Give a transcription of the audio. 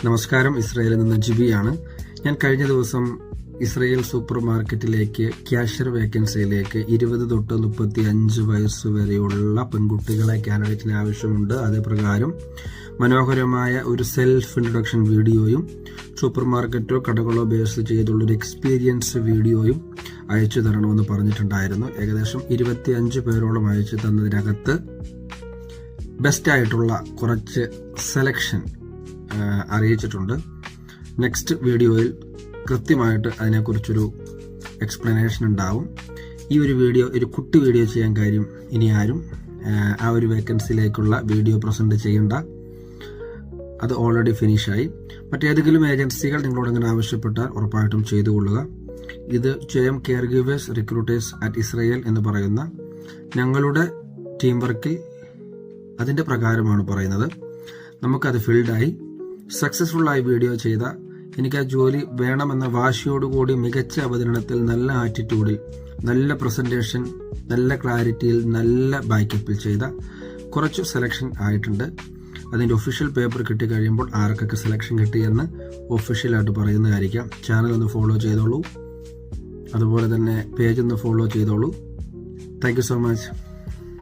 നമസ്കാരം, ഇസ്രയേലിൽ നിന്ന് ജിബിയാണ്. ഞാൻ കഴിഞ്ഞ ദിവസം ഇസ്രയേൽ സൂപ്പർ മാർക്കറ്റിലേക്ക് ക്യാഷ്യർ വേക്കൻസിയിലേക്ക് 20 തൊട്ട് 35 വയസ്സ് വരെയുള്ള പെൺകുട്ടികളെ കാൻഡിഡേറ്റിന് ആവശ്യമുണ്ട്. അതേപ്രകാരം മനോഹരമായ ഒരു സെൽഫ് ഇൻട്രൊഡക്ഷൻ വീഡിയോയും സൂപ്പർ മാർക്കറ്റോ കടകളോ ബേസ് ചെയ്തുള്ളൊരു എക്സ്പീരിയൻസ് വീഡിയോയും അയച്ചു തരണമെന്ന് പറഞ്ഞിട്ടുണ്ടായിരുന്നു. ഏകദേശം 25 പേരോളം അയച്ചു തന്നതിനകത്ത് ബെസ്റ്റായിട്ടുള്ള കുറച്ച് സെലക്ഷൻ അറിയിച്ചിട്ടുണ്ട്. നെക്സ്റ്റ് വീഡിയോയിൽ കൃത്യമായിട്ട് അതിനെക്കുറിച്ചൊരു എക്സ്പ്ലനേഷൻ ഉണ്ടാവും. ഈ ഒരു വീഡിയോ ഒരു കുട്ടി വീഡിയോ ചെയ്യാൻ കാര്യം ഇനി ആരും ആ ഒരു വേക്കൻസിയിലേക്കുള്ള വീഡിയോ പ്രസന്റ് ചെയ്യേണ്ട, അത് ഓൾറെഡി ഫിനിഷായി. മറ്റേതെങ്കിലും ഏജൻസികൾ നിങ്ങളോട് ഇങ്ങനെ ആവശ്യപ്പെട്ടാൽ ഉറപ്പായിട്ടും ചെയ്തു കൊള്ളുക. ഇത് Jayam caregivers recruiters at Israel എന്ന് പറയുന്ന ഞങ്ങളുടെ ടീം വർക്കിൽ അതിൻ്റെ പ്രകാരമാണ് പറയുന്നത്. നമുക്കത് ഫിൽഡായി സക്സസ്ഫുള്ളായി വീഡിയോ ചെയ്ത, എനിക്ക് ആ ജോലി വേണമെന്ന വാശിയോടുകൂടി മികച്ച അവതരണത്തിൽ, നല്ല ആറ്റിറ്റ്യൂഡിൽ, നല്ല പ്രസന്റേഷൻ, നല്ല ക്ലാരിറ്റിയിൽ, നല്ല ബാക്കപ്പിൽ ചെയ്ത കുറച്ച് സെലക്ഷൻ ആയിട്ടുണ്ട്. അതിൻ്റെ ഒഫീഷ്യൽ പേപ്പർ കിട്ടിക്കഴിയുമ്പോൾ ആർക്കൊക്കെ സെലക്ഷൻ കിട്ടിയെന്ന് ഒഫീഷ്യലായിട്ട് പറയുന്നതായിരിക്കാം. ചാനൽ ഒന്ന് ഫോളോ ചെയ്തോളൂ, അതുപോലെ തന്നെ പേജ് ഒന്ന് ഫോളോ ചെയ്തോളൂ. Thank you so much.